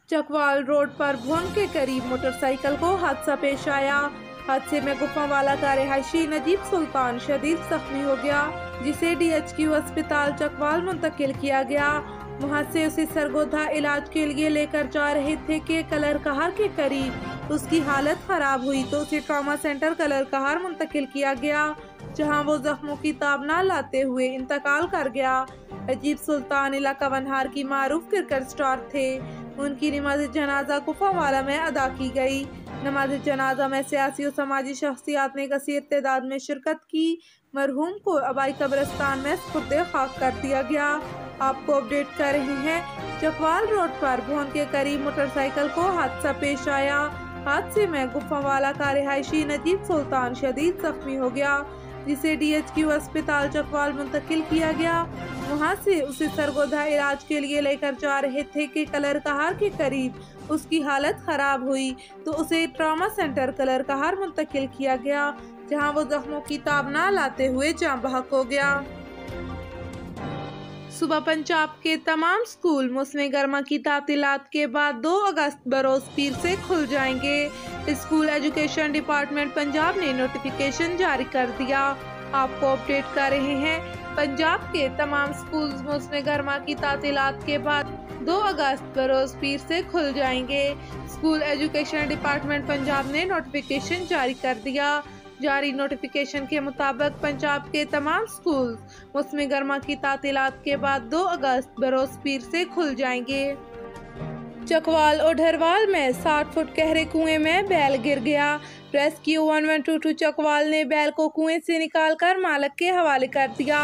Chakwal road पर भवन के करीब मोटरसाइकिल को हादसा पेश आया। हादसे में गुफावाला का रिहायशी नजीब सुल्तान शदीद जख्मी हो गया, जिसे DHQ अस्पताल चकवाल मुंतकिल किया गया। वहां से उसे सरगोधा इलाज के लिए लेकर जा रहे थे कि कलर कहार के करीब उसकी हालत खराब हुई तो उसे ट्रॉमा सेंटर कलर कहार मुंतकिल किया गया, जहां वो जख्मों की ताब ना लाते हुए इंतकाल कर गया। नजीब सुल्तान इलाका वनहार की मारूफ क्रिकेट स्टार थे। उनकी नमाज जनाजा गुफावाला में अदा की गई। नमाज जनाजा में सियासी और समाजी शख्सियात ने कसीर तादाद में शिरकत की। मरहूम को आबाई कब्रिस्तान में सुपुर्द खाक कर दिया गया। आपको अपडेट कर रहे हैं, चकवाल रोड पर भवन के करीब मोटरसाइकिल को हादसा पेश आया। हादसे में गुफावाला का रिहायशी नजीब सुल्तान शदीद जख्मी हो गया, जिसे DHQ अस्पताल चकवाल मुंतकिल किया गया। वहां से उसे सरगोधा इलाज के लिए लेकर जा रहे थे कि कलर कहार के करीब उसकी हालत खराब हुई तो उसे ट्रॉमा सेंटर कलर कहार मुंतकिल किया गया, जहां वो जख्मों की ताब ना लाते हुए जाँ बहक हो गया। सुबह पंजाब के तमाम स्कूल मौसम गर्मा की तातीलात के बाद 2 अगस्त बरोज पीर से खुल जाएंगे। स्कूल एजुकेशन डिपार्टमेंट पंजाब ने नोटिफिकेशन जारी कर दिया। आपको अपडेट कर रहे हैं, पंजाब के तमाम स्कूल मौसम गर्मा की तातीलात के बाद 2 अगस्त बरोज पीर से खुल जाएंगे। स्कूल एजुकेशन डिपार्टमेंट पंजाब ने नोटिफिकेशन जारी कर दिया। जारी नोटिफिकेशन के मुताबिक पंजाब के तमाम स्कूल मौसम गर्मा की तातीलात के बाद 2 अगस्त बरोज पीर से खुल जाएंगे। चकवाल और ढरवाल में 60 फुट गहरे कुएं में बैल गिर गया। रेस्क्यू 1122 चकवाल ने बैल को कुएं से निकालकर मालिक के हवाले कर दिया।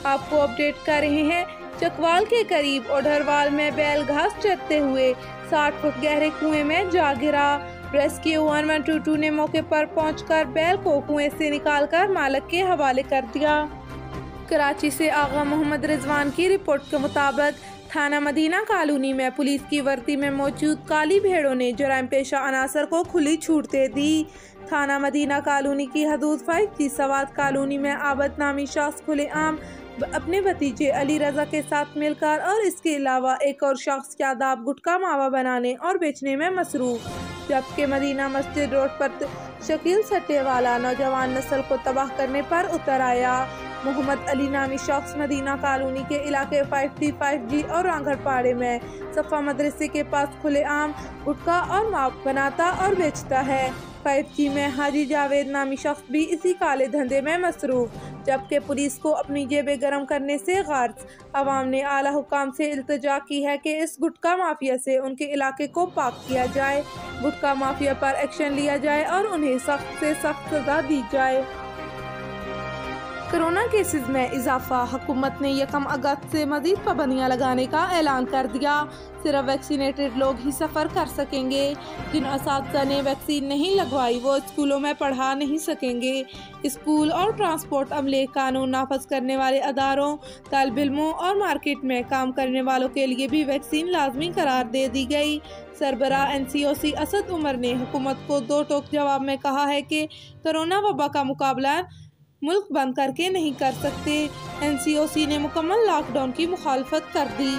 आपको अपडेट कर रहे हैं, चकवाल के करीब ओढरवाल में बैल घास चरते हुए 60 फुट गहरे कुएं में जा गिरा। रेस्क्यू 1122 ने मौके पर पहुंचकर बैल को कुएं से निकालकर मालिक के हवाले कर दिया। कराची से आगा मोहम्मद रिजवान की रिपोर्ट के मुताबिक थाना मदीना कॉलोनी में पुलिस की वर्दी में मौजूद काली भेड़ों ने जराइम पेशा अनासर को खुली छूट दे दी। थाना मदीना कॉलोनी की हदूद 5G सवाद कॉलोनी में आबद नामी शख्स खुलेआम अपने भतीजे अली रजा के साथ मिलकर और इसके अलावा एक और शख्स शादाब गुटखा मावा बनाने और बेचने में मसरूफ, जबकि मदीना मस्जिद रोड पर शकील सट्टे वाला नौजवान नस्ल को तबाह करने पर उतर आया। मोहम्मद अली नामी शख्स मदीना कॉलोनी के इलाके 5D 5G और रांगड़पाड़े में सफ़ा मदरसे के पास खुलेआम गुटखा और मावा बनाता और बेचता है। 5G में हाजी जावेद नामी शख्स भी इसी काले धंधे में मसरूफ, जबकि पुलिस को अपनी जेबें गर्म करने से गार्ज। अवाम ने आला हुकाम से इल्तिजा की है कि इस गुटखा माफिया से उनके इलाके को पाक किया जाए, गुटखा माफिया पर एक्शन लिया जाए और उन्हें सख्त से सख्त सजा दी जाए। कोरोना केसेस में इजाफा, हुकूमत ने 1 अगस्त से मजीद पाबंदियाँ लगाने का ऐलान कर दिया। सिर्फ वैक्सीनेटेड लोग ही सफ़र कर सकेंगे। जिन असातिज़ा ने वैक्सीन नहीं लगवाई वो स्कूलों में पढ़ा नहीं सकेंगे। स्कूल और ट्रांसपोर्ट अमले, कानून नाफज करने वाले अदारों, तालिब इल्मों और मार्केट में काम करने वालों के लिए भी वैक्सीन लाजमी करार दे दी गई। सरबराह NCOC असद उमर ने हुकूमत को 2 टोक जवाब में कहा है कि कोरोना वबा का मुकाबला मुल्क बंद करके नहीं कर सकते। NCOC ने मुकम्मल लॉकडाउन की मुखालफत कर दी।